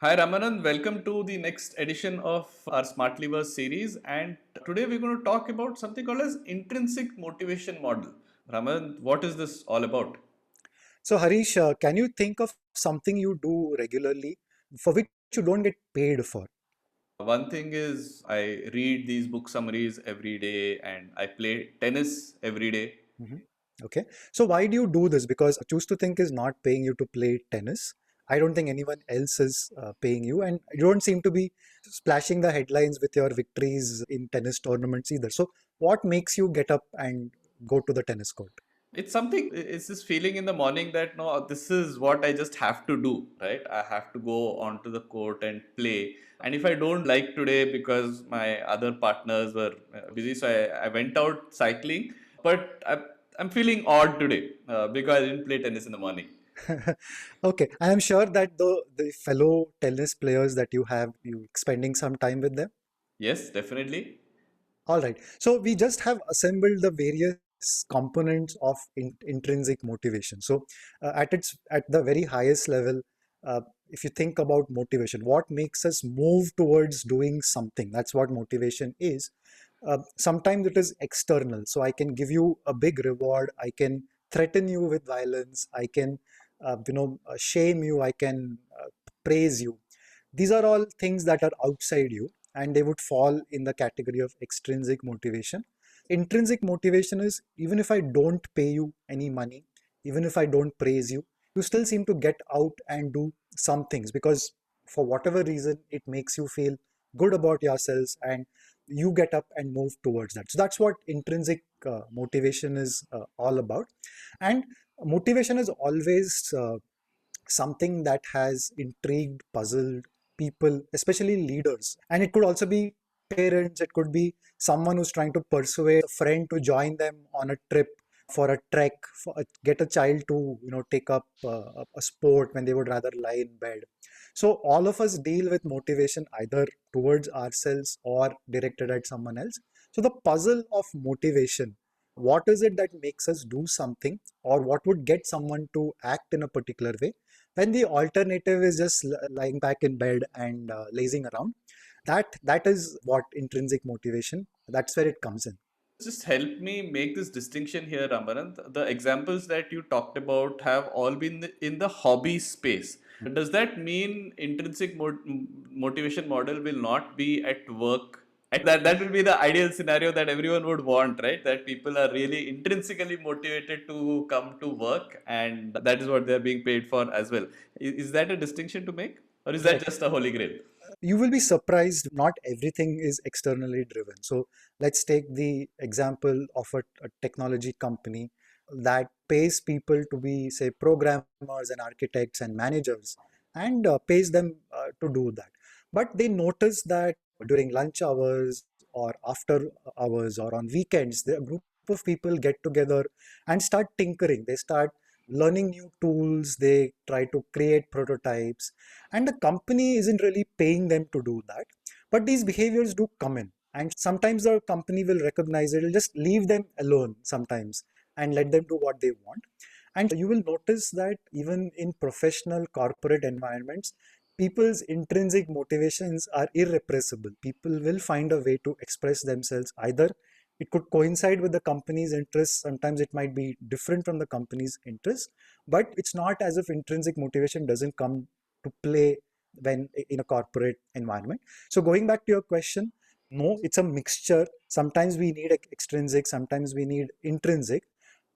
Hi Ramanand, welcome to the next edition of our Smartly Verse series. And today we're going to talk about something called as Intrinsic Motivation Model. Ramanand, what is this all about? So, Harish, can you think of something you do regularly for which you don't get paid for? One thing is I read these book summaries every day and I play tennis every day. Mhm. Okay. So, why do you do this? Because Choose to Think is not paying you to play tennis. I don't think anyone else is paying you, and you don't seem to be splashing the headlines with your victories in tennis tournaments either. So, what makes you get up and go to the tennis court? It's this feeling in the morning that no, this is what I just have to do, right? I have to go onto the court and play. And if I don't like today because my other partners were busy, so I went out cycling, but I'm feeling odd today because I didn't play tennis in the morning. Okay, I am sure that the fellow tennis players that you have, you spending some time with them. Yes, definitely. All right. So we just have assembled the various components of intrinsic motivation. So at the very highest level, uh, if you think about motivation, what makes us move towards doing something? That's what motivation is. Sometimes it is external. So I can give you a big reward. I can threaten you with violence. I can, shame you. I can praise you. These are all things that are outside you and they would fall in the category of extrinsic motivation. Intrinsic motivation is even if I don't pay you any money, even if I don't praise you, you still seem to get out and do some things because for whatever reason it makes you feel good about yourselves and you get up and move towards that. So that's what intrinsic motivation is all about. And motivation is always something that has intrigued, puzzled people, especially leaders. And it could also be parents, it could be someone who's trying to persuade a friend to join them on a trip for a trek, get a child to take up a sport when they would rather lie in bed. So all of us deal with motivation either towards ourselves or directed at someone else. So the puzzle of motivation, what is it that makes us do something or what would get someone to act in a particular way when the alternative is just lying back in bed and lazing around? That is what intrinsic motivation, that's where it comes in. Just help me make this distinction here, Amarant. The examples that you talked about have all been in the hobby space. Does that mean motivation model will not be at work? That will be the ideal scenario that everyone would want, right? That people are really intrinsically motivated to come to work, and that is what they are being paid for as well. Is that a distinction to make, or is that Right. just a holy grail? You will be surprised, not everything is externally driven. So let's take the example of a technology company that pays people to be, say, programmers and architects and managers and pays them to do that. But they notice that during lunch hours or after hours or on weekends, a group of people get together and start tinkering. They start learning new tools, they try to create prototypes, and the company isn't really paying them to do that, but these behaviors do come in, and sometimes the company will recognize it, it'll just leave them alone sometimes and let them do what they want. And you will notice that even in professional corporate environments, people's intrinsic motivations are irrepressible. People will find a way to express themselves. Either it could coincide with the company's interests, sometimes it might be different from the company's interests, but it's not as if intrinsic motivation doesn't come to play when in a corporate environment. So going back to your question, no, it's a mixture. Sometimes we need extrinsic, sometimes we need intrinsic.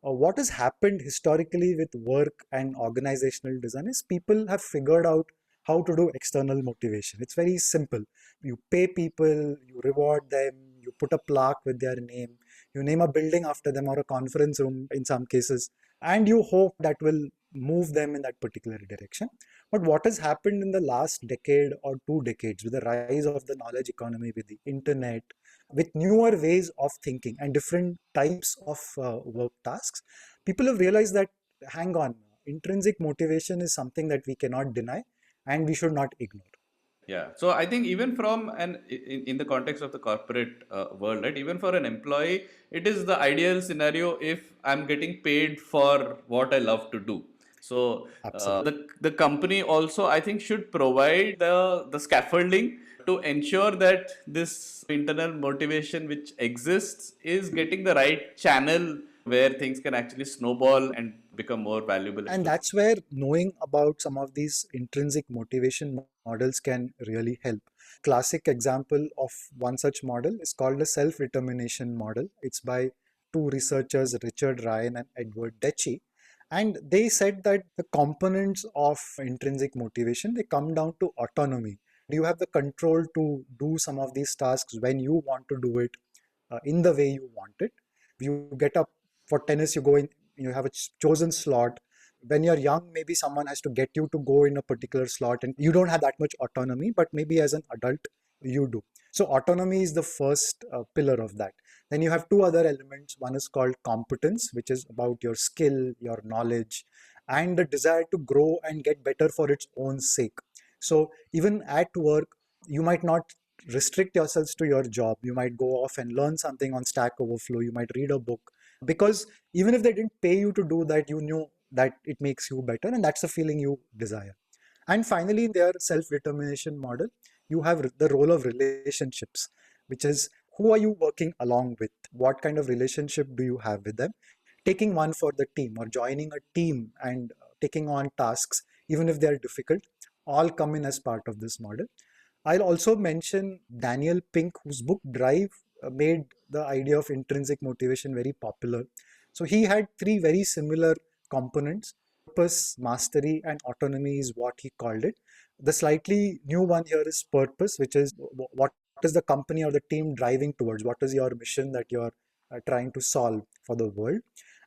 What has happened historically with work and organizational design is people have figured out how to do external motivation. It's very simple. You pay people, you reward them, you put a plaque with their name, you name a building after them or a conference room in some cases, and you hope that will move them in that particular direction. But what has happened in the last decade or 2 decades with the rise of the knowledge economy, with the internet, with newer ways of thinking and different types of work tasks, people have realized that, hang on, intrinsic motivation is something that we cannot deny and we should not ignore. Yeah. So I think even from in the context of the corporate world, right? Even for an employee, it is the ideal scenario if I'm getting paid for what I love to do. So Absolutely. the company also, I think, should provide the scaffolding to ensure that this internal motivation which exists is getting the right channel where things can actually snowball and become more valuable And into. that's where knowing about some of these intrinsic motivation models can really help. Classic example of one such model is called the self-determination model. It's by two researchers, Richard Ryan and Edward Deci. And they said that the components of intrinsic motivation, they come down to autonomy. You have the control to do some of these tasks when you want to do it, in the way you want it. You get up for tennis, you go in, you have a chosen slot. When you're young, maybe someone has to get you to go in a particular slot, and you don't have that much autonomy, but maybe as an adult, you do. So, autonomy is the first pillar of that. Then you have two other elements. One is called competence, which is about your skill, your knowledge, and the desire to grow and get better for its own sake. So, even at work, you might not restrict yourselves to your job. You might go off and learn something on Stack Overflow. You might read a book, because even if they didn't pay you to do that, you knew that it makes you better, and that's the feeling you desire. And finally, in their self-determination model, you have the role of relationships, which is who are you working along with? What kind of relationship do you have with them? Taking one for the team or joining a team and taking on tasks, even if they are difficult, all come in as part of this model. I'll also mention Daniel Pink, whose book Drive made the idea of intrinsic motivation very popular. So he had three very similar components: purpose, mastery, and autonomy is what he called it. The slightly new one here is purpose, which is what is the company or the team driving towards? What is your mission that you're trying to solve for the world?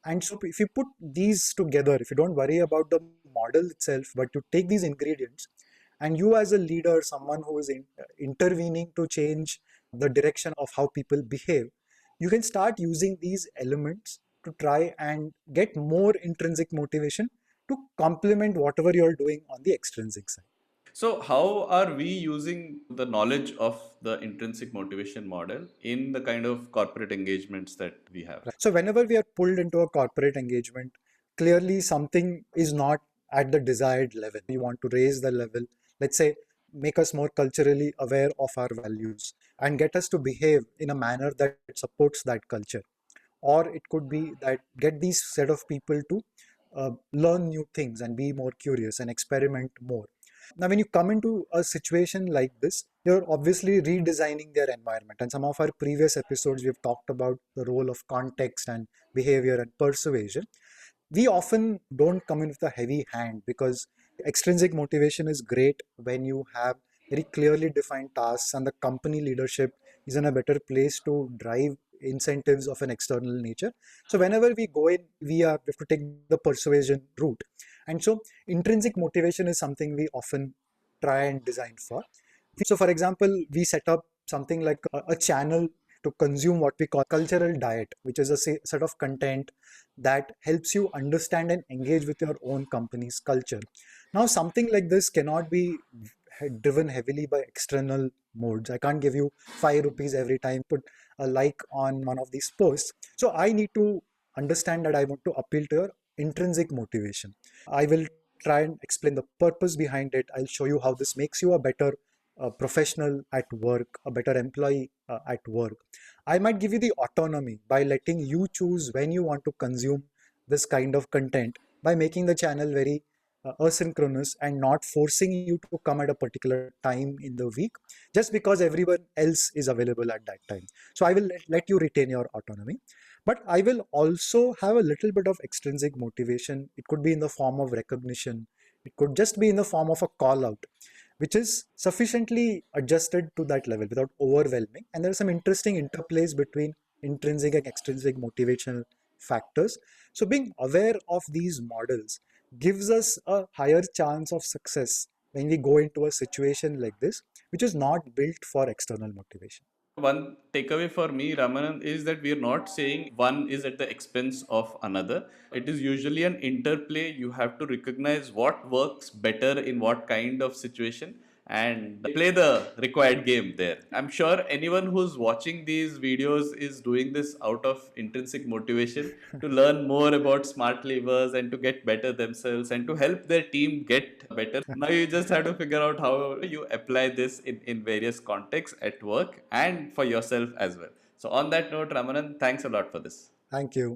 And so if you put these together, if you don't worry about the model itself, but you take these ingredients, and you as a leader, someone who is intervening to change the direction of how people behave, you can start using these elements to try and get more intrinsic motivation to complement whatever you're doing on the extrinsic side. So, how are we using the knowledge of the intrinsic motivation model in the kind of corporate engagements that we have? So whenever we are pulled into a corporate engagement, clearly something is not at the desired level. We want to raise the level, let's say, make us more culturally aware of our values and get us to behave in a manner that supports that culture. Or it could be that get these set of people to learn new things and be more curious and experiment more. Now, when you come into a situation like this, you're obviously redesigning their environment. And some of our previous episodes, we've talked about the role of context and behavior and persuasion. We often don't come in with a heavy hand, because extrinsic motivation is great when you have very clearly defined tasks and the company leadership is in a better place to drive incentives of an external nature. So whenever we go in, we have to take the persuasion route. And so intrinsic motivation is something we often try and design for. So for example, we set up something like a channel to consume what we call cultural diet, which is a set of content that helps you understand and engage with your own company's culture. Now, something like this cannot be driven heavily by external modes. I can't give you 5 rupees every time put a like on one of these posts. So I need to understand that I want to appeal to your intrinsic motivation. I will try and explain the purpose behind it. I'll show you how this makes you a better professional at work, a better employee at work. I might give you the autonomy by letting you choose when you want to consume this kind of content, by making the channel very asynchronous and not forcing you to come at a particular time in the week just because everyone else is available at that time. So I will let you retain your autonomy, but I will also have a little bit of extrinsic motivation. It could be in the form of recognition, it could just be in the form of a call out, which is sufficiently adjusted to that level without overwhelming. And there are some interesting interplays between intrinsic and extrinsic motivational factors. So being aware of these models gives us a higher chance of success when we go into a situation like this, which is not built for external motivation. One takeaway for me, Ramanand, is that we are not saying one is at the expense of another. It is usually an interplay. You have to recognize what works better in what kind of situation and play the required game there. I'm sure anyone who's watching these videos is doing this out of intrinsic motivation to learn more about smart levers and to get better themselves and to help their team get better. Now you just have to figure out how you apply this in various contexts at work and for yourself as well. So on that note, Ramanand, thanks a lot for this. Thank you.